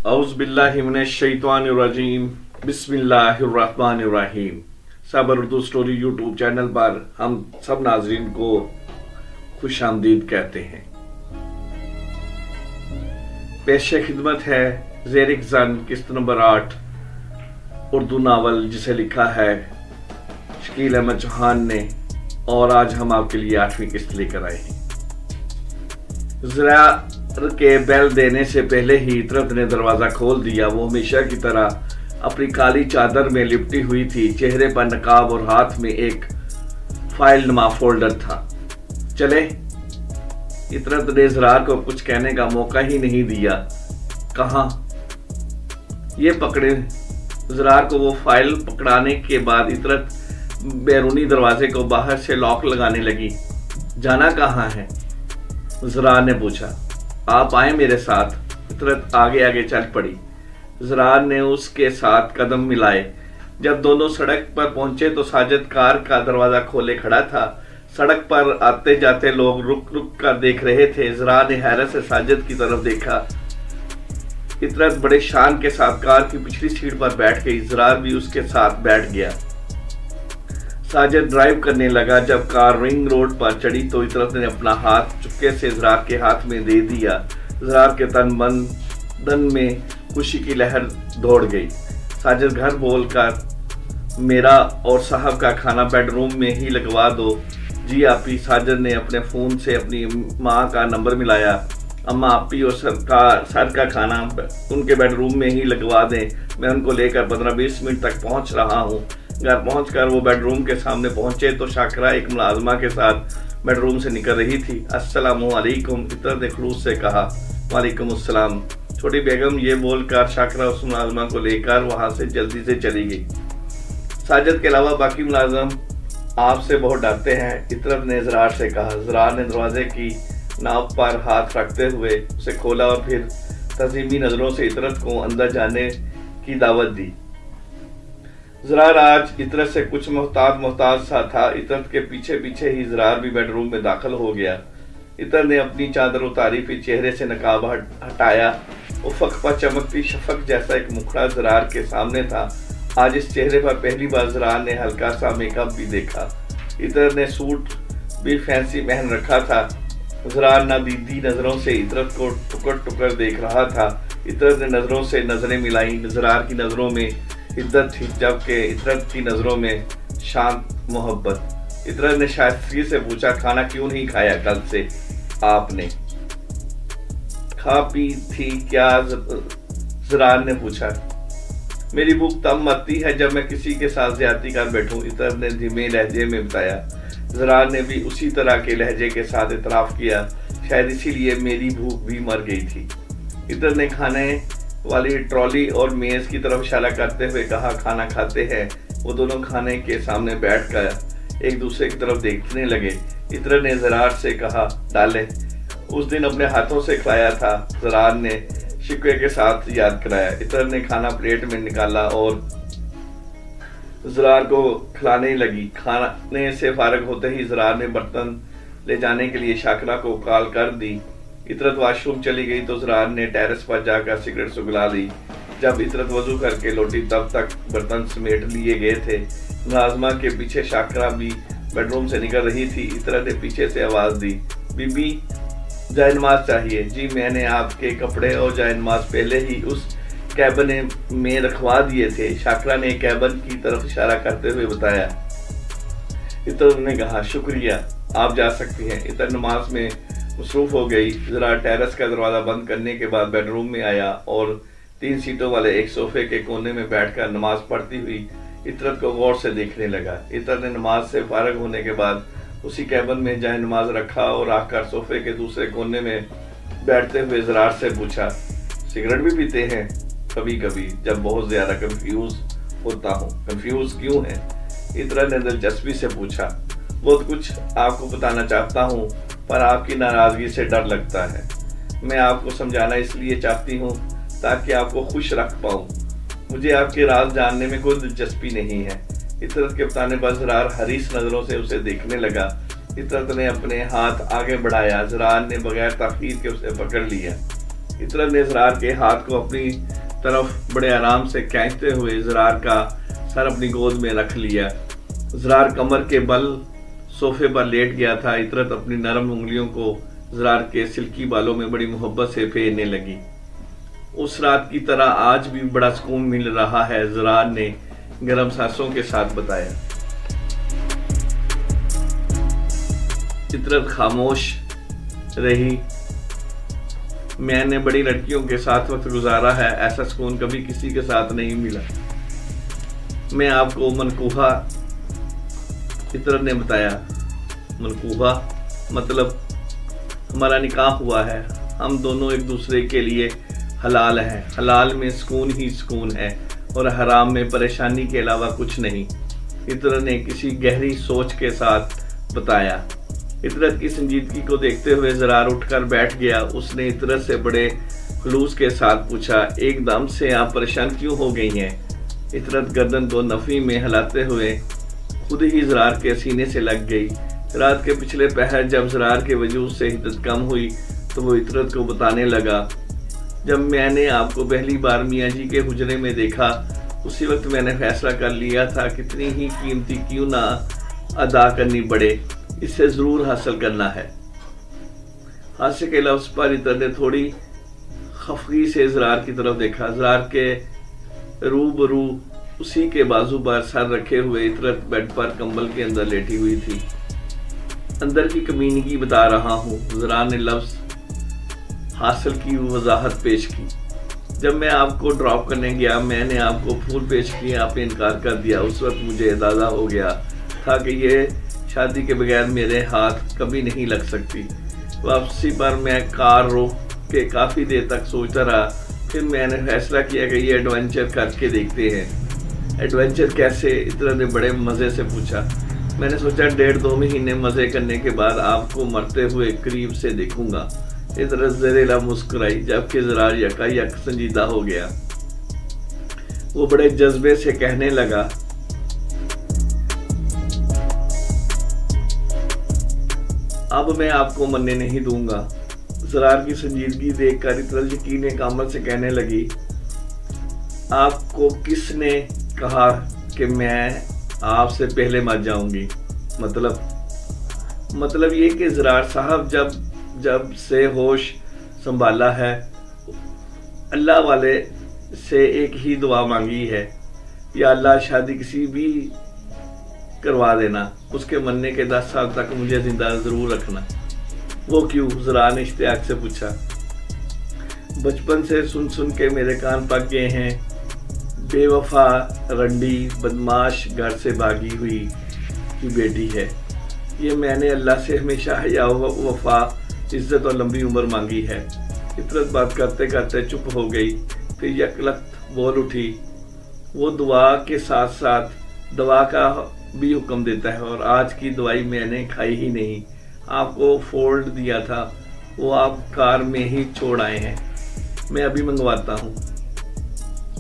औज़ुबिल्लाहिमिनश्शैतानिर्रजीम बिस्मिल्लाहिर्रहमानिर्रहीम। साबर Urdu story YouTube channel पर हम सब नाजरीन को खुश आमदीद कहते हैं। पेशे खिदमत है ज़ेरिक जन किस्त नंबर 8 उर्दू नावल जिसे लिखा है शकील अहमद चौहान ने, और आज हम आपके लिए 8वीं किस्त लेकर आए हैं। ज़रा के बैल देने से पहले ही इतरत ने दरवाजा खोल दिया। वो हमेशा की तरह अपनी काली चादर में लिपटी हुई थी, चेहरे पर नकाब और हाथ में एक फाइल नुमा फोल्डर था। चले, इतरत ने ज़रार को कुछ कहने का मौका ही नहीं दिया। कहाँ ये पकड़े। ज़रार को वो फाइल पकड़ाने के बाद इतरत बैरूनी दरवाजे को बाहर से लॉक लगाने लगी। जाना कहाँ है? ज़रार ने पूछा। आप आए मेरे साथ। इतरत आगे आगे चल पड़ी। ज़रार ने उसके साथ कदम मिलाए। जब दोनों सड़क पर पहुंचे तो साजिद कार का दरवाजा खोले खड़ा था। सड़क पर आते जाते लोग रुक रुक कर देख रहे थे। ज़रार ने हैरत से साजिद की तरफ देखा। इतरत बड़े शान के साथ कार की पिछली सीट पर बैठ गई। ज़रार भी उसके साथ बैठ गया। साजिद ड्राइव करने लगा। जब कार रिंग रोड पर चढ़ी तो इतरत ने अपना हाथ चुपके से ज़रार के हाथ में दे दिया। ज़रार के तन मन धन में खुशी की लहर दौड़ गई। साजिद घर बोलकर, मेरा और साहब का खाना बेडरूम में ही लगवा दो। जी आपी। साजिद ने अपने फ़ोन से अपनी माँ का नंबर मिलाया। अम्मा आपी और सर का खाना उनके बेडरूम में ही लगवा दें। मैं उनको लेकर 15-20 मिनट तक पहुँच रहा हूँ। घर पहुंचकर वो बेडरूम के सामने पहुंचे तो शाकरा एक मुलाजमा के साथ बेडरूम से निकल रही थी। अस्सलामु अलैकुम, इतरत ने खलूस से कहा। वालेकुम अस्सलाम। छोटी बेगम ये बोलकर शाकरा उस मुलाजमा को लेकर वहां से जल्दी से चली गई। साजिद के अलावा बाकी मुलाजम आपसे बहुत डरते हैं, इतरत ने ज़रार से कहा। ज़रार ने दरवाजे की नाव पर हाथ रखते हुए उसे खोला और फिर तज़ीमी नज़रों से इतरत को अंदर जाने की दावत दी। ज़रार आज इतरत से कुछ मोहताज सा था। इतरत के पीछे पीछे ही ज़रार भी बेडरूम में दाखिल हो गया। इतरत ने अपनी चादर उतारी, फिर चेहरे से नकाब हटाया। उफ़क़ पर चमकती शफक जैसा एक मुखड़ा ज़रार के सामने था। आज इस चेहरे पर पहली बार ज़रार ने हल्का सा मेकअप भी देखा। इतरत ने सूट भी फैंसी पहन रखा था। ज़रार नादीदी नज़रों से इतरत को टुकर टुकर देख रहा था। इतरत ने नज़रों से नज़रें मिलाई। ज़रार की नज़रों में इद्दत थी, जबकि इतरत की नज़रों में शांत मोहब्बत। इतरत ने शायस्तगी से पूछा, खाना क्यों नहीं खाया कल से आपने? खा पी थी क्या? ज़रार ने पूछा। मेरी भूख तब मरती है जब मैं किसी के साथ ज्यादती कर बैठूं, इतरत ने धीमे लहजे में बताया। ज़रार ने भी उसी तरह के लहजे के साथ इतराफ़ किया। शायद इसीलिए मेरी भूख भी मर गई थी। इतरत ने खाने वाली ट्रॉली और मेज की तरफ इशारा करते हुए कहा, खाना खाते हैं। वो दोनों खाने के सामने बैठकर एक दूसरे की तरफ देखने लगे। इतरत ने ज़रार से कहा, डालें। उस दिन अपने हाथों से खिलाया था। ज़रार ने शिकवे के साथ याद कराया। इतरत ने खाना प्लेट में निकाला और ज़रार को खिलाने लगी। खाने से फारग होते ही ज़रार ने बर्तन ले जाने के लिए शाकरा को कॉल कर दी। इतरत वाशरूम चली गई तो ज़रार ने टेरेस पर जाकर सिगरेट सुगला ली। जब इतरत वजू करके लौटी तब तक बर्तन समेट लिए गए थे। मुलाजमा के पीछे शाकरा भी बेडरूम से निकल रही थी। इतरत ने पीछे से आवाज़ दी, बीबी जायनमाज चाहिए। जी मैंने आपके कपड़े और जायनमाज पहले ही उस कैबिन में रखवा दिए थे, शाकरा ने कैबिन की तरफ इशारा करते हुए बताया। इतरत ने कहा, शुक्रिया, आप जा सकती हैं। इतरत नमाज में मसरूफ हो गई। ज़रार टेरेस का दरवाज़ा बंद करने के बाद बेडरूम में आया और 3 सीटों वाले एक सोफे के कोने में बैठकर नमाज पढ़ती हुई इतरत को गौर से देखने लगा। इतरत ने नमाज से फारग होने के बाद उसी कैबिन में जाए नमाज रखा और आकर सोफे के दूसरे कोने में बैठते हुए ज़रार से पूछा, सिगरेट भी पीते हैं? कभी कभी, जब बहुत ज़्यादा कंफ्यूज होता हूँ। कंफ्यूज क्यों है? इतरत ने दिलचस्पी से पूछा। बहुत कुछ आपको बताना चाहता हूँ पर आपकी नाराज़गी से डर लगता है। मैं आपको समझाना इसलिए चाहती हूँ ताकि आपको खुश रख पाऊँ। मुझे आपके राज जानने में कोई दिलचस्पी नहीं है। इतरत के बताने पर ज़रार हरीस नज़रों से उसे देखने लगा। इतरत ने अपने हाथ आगे बढ़ाया। ज़रार ने बगैर ताख़ीर के उसे पकड़ लिया। इतरत ने ज़रार के हाथ को अपनी तरफ बड़े आराम से खींचते हुए ज़रार का सर अपनी गोद में रख लिया। ज़रार कमर के बल सोफे पर लेट गया था। इतरत अपनी नरम उंगलियों को ज़रार के सिल्की बालों में बड़ी मोहब्बत से फेरने लगी। उस रात की तरह आज भी बड़ा सुकून मिल रहा है, ज़रार ने गर्म सांसों के साथ बताया। इतरत खामोश रही। मैंने बड़ी लड़कियों के साथ वक्त गुजारा है, ऐसा सुकून कभी किसी के साथ नहीं मिला। मैं आपको मनकूहा, इतरत ने बताया। मनकूहा मतलब हमारा निकाह हुआ है, हम दोनों एक दूसरे के लिए हलाल हैं। हलाल में सुकून ही सुकून है और हराम में परेशानी के अलावा कुछ नहीं, इतरत ने किसी गहरी सोच के साथ बताया। इतरत की संजीदगी को देखते हुए ज़रार उठकर बैठ गया। उसने इतरत से बड़े खुलूस के साथ पूछा, एकदम से आप परेशान क्यों हो गई हैं? इतरत गर्दन को नफ़ी में हिलाते हुए खुद ही ज़रार के सीने से लग गई। रात के पिछले पहर जब ज़रार के वजूद से हिद्दत कम हुई तो वो इतरत को बताने लगा, जब मैंने आपको पहली बार मियाँ जी के हुजरे में देखा उसी वक्त मैंने फैसला कर लिया था कितनी ही कीमती क्यों ना अदा करनी पड़े, इसे ज़रूर हासिल करना है। हादसे के लफ्ज़ पर इतरत ने थोड़ी खफगी से ज़रार की तरफ देखा। ज़रार के रूबरू उसी के बाजू पर सर रखे हुए इतरत बेड पर कंबल के अंदर लेटी हुई थी। अंदर की कमीनगी बता रहा हूँ, ज़रार ने लफ्ज़ हासिल की वजाहत पेश की। जब मैं आपको ड्रॉप करने गया मैंने आपको फूल पेश किए, आपने इनकार कर दिया। उस वक्त मुझे अंदाज़ा हो गया था कि ये शादी के बगैर मेरे हाथ कभी नहीं लग सकती। वापसी पर मैं कार रोक के काफ़ी देर तक सोचता रहा, फिर मैंने फैसला किया कि ये एडवेंचर करके देखते हैं। एडवेंचर कैसे? इतरत ने बड़े मज़े से पूछा। मैंने सोचा 1.5-2 महीने मज़े करने के बाद आपको मरते हुए करीब से देखूंगा। इतरत ज़रेला मुस्कुराई, जबकि ज़रार यकायक संजीदा हो गया। वो बड़े जज्बे से कहने लगा, अब मैं आपको मरने नहीं दूंगा। ज़रार की संजीदगी देखकर इतरत यकीन कामल से कहने लगी, आपको किसने कहा कि मैं आपसे पहले मर जाऊंगी? मतलब ये कि ज़रार साहब जब से होश संभाला है अल्लाह वाले से एक ही दुआ मांगी है, या अल्लाह शादी किसी भी करवा देना, उसके मरने के 10 साल तक मुझे जिंदा जरूर रखना। वो क्यों? ज़रार ने इश्तियाक से पूछा। बचपन से सुन के मेरे कान पक गए हैं, बेवफा रंडी बदमाश घर से भागी हुई की बेटी है। ये मैंने अल्लाह से हमेशा हया वफा इज्जत और लंबी उम्र मांगी है। इतरत बात करते करते चुप हो गई, फिर यकलख्त बोल उठी। वो दुआ के साथ साथ दवा का भी हुक्म देता है, और आज की दवाई मैंने खाई ही नहीं। आपको फोल्ड दिया था, वो आप कार में ही छोड़ आए हैं, मैं अभी मंगवाता हूँ।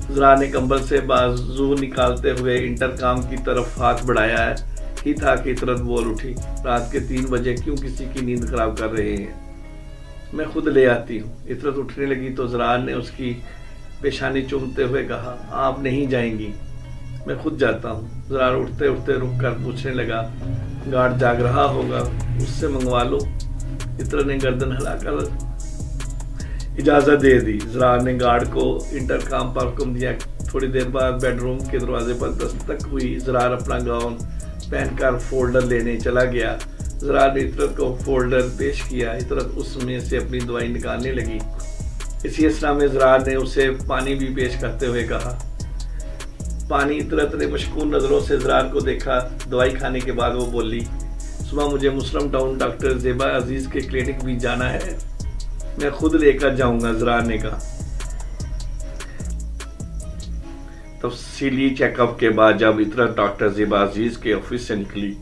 ज़रार ने कंबल से बाजू निकालते हुए इंटरकॉम की तरफ हाथ बढ़ाया ही था कि इतरत बोल उठी, रात के 3 बजे क्यों किसी की नींद खराब कर रहे हैं? मैं खुद ले आती हूँ। इतरत उठने लगी तो ज़रार ने उसकी पेशानी चूमते हुए कहा, आप नहीं जाएंगी, मैं खुद जाता हूँ। ज़रार उठते उठते रुक कर पूछने लगा, गार्ड जाग रहा होगा, उससे मंगवा लो। इतरत ने गर्दन हिलाकर इजाज़त दे दी। ज़रार ने गार्ड को इंटरकॉम पर हुक्म दिया। थोड़ी देर बाद बेडरूम के दरवाजे पर दस्तक हुई। ज़रार अपना गाउन पहनकर फोल्डर लेने चला गया। ज़रार ने इतरत को फोल्डर पेश किया। इतरत उसमें से अपनी दवाई निकालने लगी। इसी असना में ज़रार ने उसे पानी भी पेश करते हुए कहा, पानी। इतरत ने मशकून नज़रों से ज़रार को देखा। दवाई खाने के बाद वो बोली, सुबह मुझे मुस्लिम टाउन डॉक्टर ज़ेबा अजीज़ के क्लिनिक भी जाना है, मैं खुद लेकर जाऊंगा। ज़रार ने कहा। तफसीली चेकअप के बाद जब इतरत डॉक्टर ज़ेबा अजीज के ऑफिस से निकली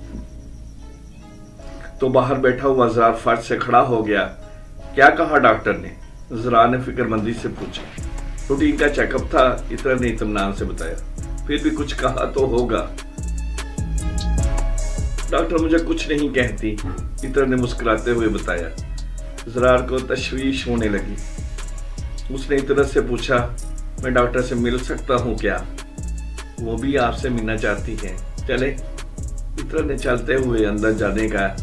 तो बाहर बैठा हुआ ज़रार फर्श से खड़ा हो गया। क्या कहा डॉक्टर ने? ज़रार ने फिक्रमंदी से पूछा। रूटीन का चेकअप था, इतरत ने इत्मीनान से बताया। फिर भी कुछ कहा तो होगा। डॉक्टर मुझे कुछ नहीं कहती, इतरत ने मुस्कुराते हुए बताया। ज़रार को तशवीश होने लगी। उसने इतरत से पूछा, मैं डॉक्टर से मिल सकता हूँ क्या? वो भी आपसे मिलना चाहती है, चले। इतरत ने चलते हुए अंदर जाने का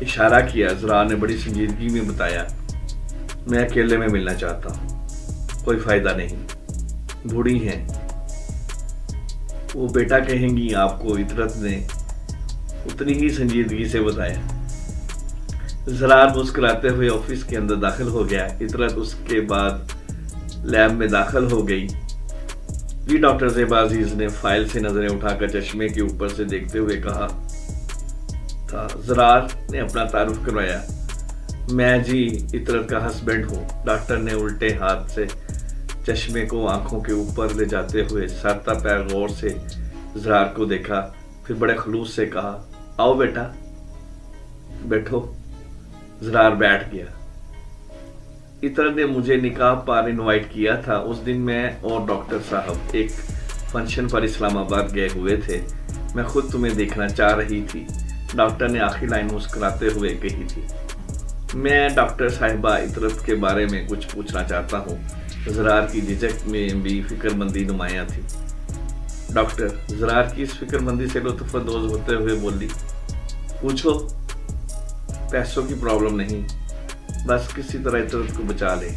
इशारा किया। ज़रार ने बड़ी संजीदगी में बताया, मैं अकेले में मिलना चाहता हूँ, कोई फायदा नहीं, बूढ़ी हैं, वो बेटा कहेंगी आपको। इतरत ने उतनी ही संजीदगी से बताया। ज़रार मुस्कुराते हुए ऑफिस के अंदर दाखिल हो गया। इतरत उसके बाद लैब में दाखिल हो गई। जी डॉक्टर ज़ेबा अजीज ने फाइल से नजरें उठाकर चश्मे के ऊपर से देखते हुए कहा था। ज़रार ने अपना तारुफ करवाया, मैं जी इतरत का हस्बैंड हूँ। डॉक्टर ने उल्टे हाथ से चश्मे को आंखों के ऊपर ले जाते हुए सरता पैर गौर से ज़रार को देखा, फिर बड़े खलूस से कहा, आओ बेटा बैठो। ज़रार बैठ गया। इतरत ने मुझे निकाह पर इनवाइट किया था। उस दिन मैं और डॉक्टर साहब एक फंक्शन पर इस्लामाबाद गए हुए थे। मैं खुद तुम्हें देखना चाह रही थी, डॉक्टर ने आखिरी लाइन मुस्कुराते हुए कही थी। मैं डॉक्टर साहिबा इतरत के बारे में कुछ पूछना चाहता हूँ। ज़रार की झिझक में भी फिक्रमंदी नुमाया थी। डॉक्टर ज़रार की इस फिक्रमंदी से लुत्फ़अंदोज़ होते हुए बोली, पूछो। पैसों की प्रॉब्लम नहीं, बस किसी तरह इतरत को बचा ले।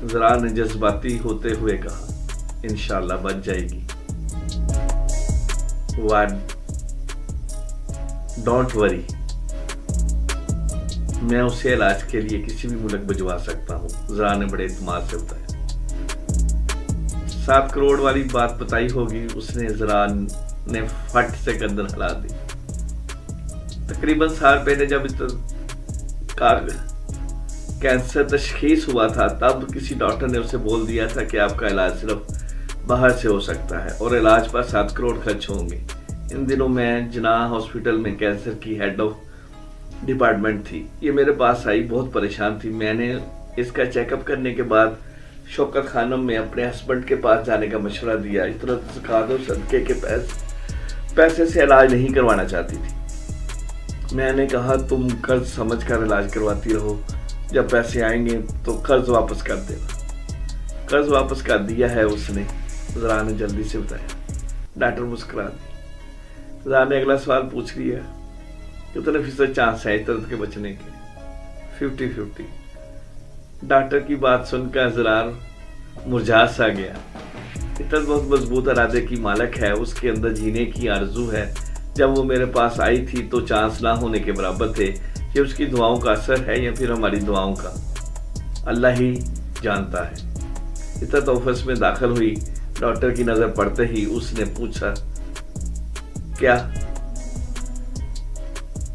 ज़रार ने जज्बाती होते हुए कहा, इंशाल्लाह बच जाएगी। डोंट वरी, मैं उसे इलाज के लिए किसी भी मुल्क भिजवा सकता हूँ। ज़रार ने बड़े इत्मीनान से बताया। 7 करोड़ वाली बात बताई होगी उसने। ज़रार ने फट से गर्दन हिला दी। तकरीबन साल पहले जब का कैंसर तशखीस हुआ था, तब किसी डॉक्टर ने उसे बोल दिया था कि आपका इलाज सिर्फ बाहर से हो सकता है और इलाज पर 7 करोड़ खर्च होंगे। इन दिनों मैं जनाह हॉस्पिटल में कैंसर की हेड ऑफ डिपार्टमेंट थी। ये मेरे पास आई, बहुत परेशान थी। मैंने इसका चेकअप करने के बाद शौकत खानम में अपने हस्बैंड के पास जाने का मशवरा दिया। इतरत ज़कात और सदक़े के पैसे से इलाज नहीं करवाना चाहती थी। मैंने कहा, तुम कर्ज समझ कर इलाज करवाती रहो, जब पैसे आएंगे तो कर्ज वापस कर देना। कर्ज वापस कर दिया है उसने, ज़रार ने जल्दी से बताया। डॉक्टर मुस्कुरा दी। ज़रार ने अगला सवाल पूछ लिया, कितने फीसद चांस है इतरत के बचने के? 50-50। डॉक्टर की बात सुनकर ज़रार मुरझा सा गया। इतरत बहुत मजबूत इरादे की मालिक है, उसके अंदर जीने की आरजू है। जब वो मेरे पास आई थी तो चांस ना होने के बराबर थे। ये उसकी दुआओं का असर है या फिर हमारी दुआओं का, अल्लाह ही जानता है। इतरत ऑफिस में दाखिल हुई। डॉक्टर की नजर पड़ते ही उसने पूछा, क्या?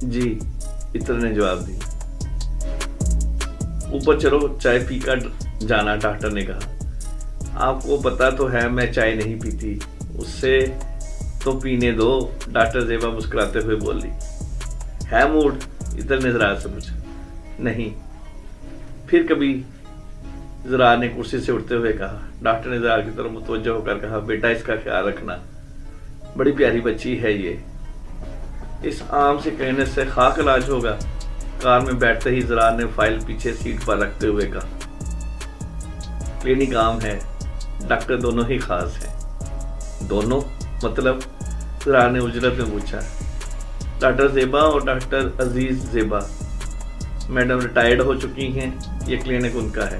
जी, इतरत ने जवाब दिया। ऊपर चलो, चाय पीकर जाना, डॉक्टर ने कहा। आपको पता तो है मैं चाय नहीं पीती, उससे तो पीने दो। डॉक्टर ज़ेबा मुस्कुराते हुए बोली। है मूड? इतरत ने ज़रार से पूछा। नहीं। फिर कभी? ज़रार ने कुर्सी से उठते हुए कहा। डॉक्टर ने ज़रार की तरफ मुतवज्जो होकर कहा, बेटा इसका ख्याल रखना, बड़ी प्यारी बच्ची है ये, इस आम से कहने से खाक इलाज होगा। कार में बैठते ही ज़रार ने फाइल पीछे सीट पर रखते हुए कहा, क्लिनिक आम है, डॉक्टर दोनों ही खास हैं। दोनों मतलब? ज़रार ने उजरत में पूछा। डॉक्टर ज़ेबा और डॉक्टर अजीज ज़ेबा मैडम रिटायर्ड हो चुकी हैं, ये क्लिनिक उनका है।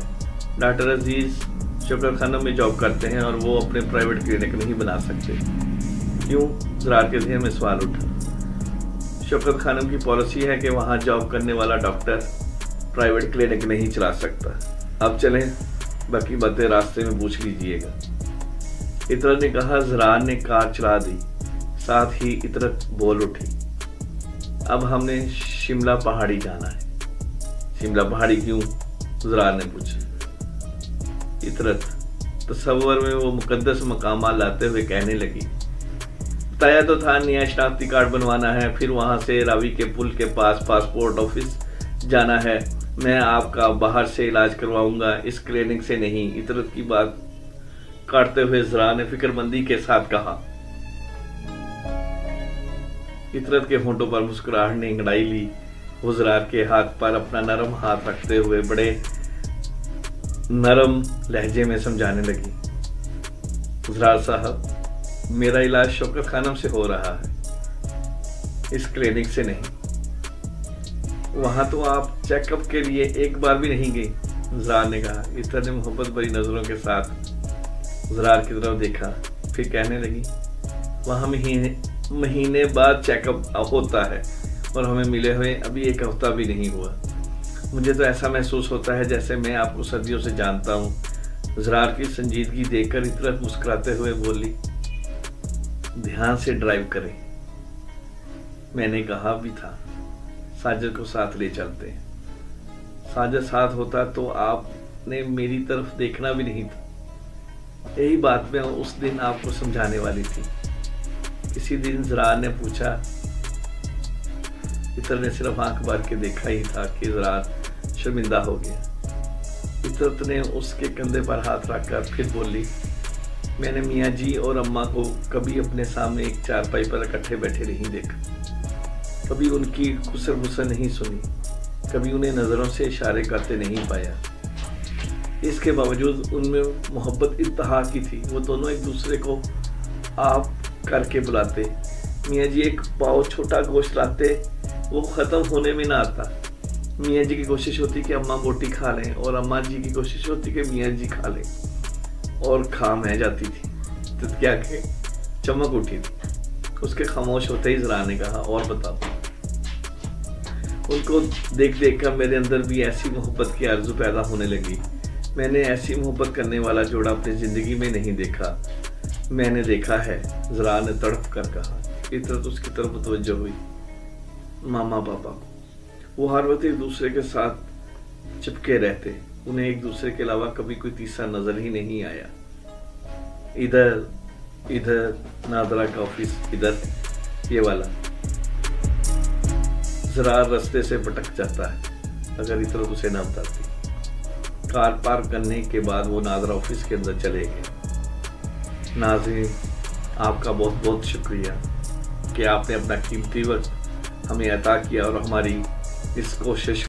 डॉक्टर अजीज शौकत खानम में जॉब करते हैं और वो अपने प्राइवेट क्लिनिक नहीं बना सकते। क्यों? ज़रार के ज़हन में सवाल उठा। शौकत खानम की पॉलिसी है कि वहाँ जॉब करने वाला डॉक्टर प्राइवेट क्लिनिक नहीं चला सकता। अब चलें, बाकी बातें रास्ते में पूछ लीजिएगा। इतरत ने कहा। ज़रार ने कार चला दी, साथ ही इतरत बोल उठी, अब हमने शिमला पहाड़ी जाना है। शिमला पहाड़ी क्यों? ज़रार ने पूछा। इतरत तसव्वुर में वो मुकद्दस मकामात लाते हुए कहने लगी, बताया तो था नया शनाख्ती कार्ड बनवाना है, फिर वहाँ से रावी के पुल के पास पासपोर्ट ऑफिस जाना है। मैं आपका बाहर से इलाज करवाऊंगा, इस क्लिनिक से नहीं। इतरत की बात काटते हुए ज़रार ने फिक्रमंदी के साथ कहा। इतरत के होंठों पर मुस्कुराहट ने अंगड़ाई ली। वो ज़रार के हाथ पर अपना नरम हाथ रखते हुए बड़े नरम लहजे में समझाने लगी, इजरार साहब, मेरा इलाज शौकत खानम से हो रहा है, इस क्लिनिक से नहीं। वहां तो आप चेकअप के लिए एक बार भी नहीं गई, इजरार ने कहा। इतर ने मोहब्बत भरी नजरों के साथ इजरार की तरफ देखा, फिर कहने लगी, वहां महीने बाद चेकअप होता है और हमें मिले हुए अभी एक हफ्ता भी नहीं हुआ। मुझे तो ऐसा महसूस होता है जैसे मैं आपको सदियों से जानता हूँ। इजरार की संजीदगी देखकर इतरत मुस्कुराते हुए बोली, ध्यान से ड्राइव करें। मैंने कहा भी था साजिद को साथ ले चलते हैं। साजिद साथ होता तो आपने मेरी तरफ देखना भी नहीं था। यही बात मैं उस दिन आपको समझाने वाली थी। किसी दिन इजरार ने पूछा। इतर ने सिर्फ आंख भर के देखा ही था कि इजरार शर्मिंदा हो गया। इतरत ने उसके कंधे पर हाथ रखकर फिर बोली, मैंने मियाँ जी और अम्मा को कभी अपने सामने एक चारपाई पर इकट्ठे बैठे नहीं देखा, कभी उनकी गुस्सा नहीं सुनी, कभी उन्हें नज़रों से इशारे करते नहीं पाया। इसके बावजूद उनमें मोहब्बत इंतहा की थी। वो दोनों एक दूसरे को आप करके बुलाते। मियाँ जी एक पाव छोटा गोश्त लाते, वो ख़त्म होने में ना आता। मियाँ जी की कोशिश होती कि अम्मा बोटी खा लें और अम्मा जी की कोशिश होती कि मियाँ जी खा लें, और खा मैं जाती थी। तो क्या के चमक उठी थी। उसके खामोश होते ही इजरार ने कहा, और बताओ। उनको देख देख कर मेरे अंदर भी ऐसी मोहब्बत की आरज़ू पैदा होने लगी। मैंने ऐसी मोहब्बत करने वाला जोड़ा अपनी ज़िंदगी में नहीं देखा। मैंने देखा है, इजरार ने तड़प कर कहा। इतरत उसकी तरफ मुतवज्जो हुई। मामा पापा को वो हर वक्त एक दूसरे के साथ चिपके रहते। उन्हें एक दूसरे के अलावा कभी कोई तीसरा नजर ही नहीं आया। इधर इधर नादरा का ऑफिस, इधर ये वाला। इजरार रास्ते से भटक जाता है अगर इतरत उसे ना बताती। कार पार्क करने के बाद वो नादरा ऑफिस के अंदर चले गए। नाज़रीन, आपका बहुत बहुत शुक्रिया कि आपने अपना कीमती वक्त हमें अता किया और हमारी इस कोशिश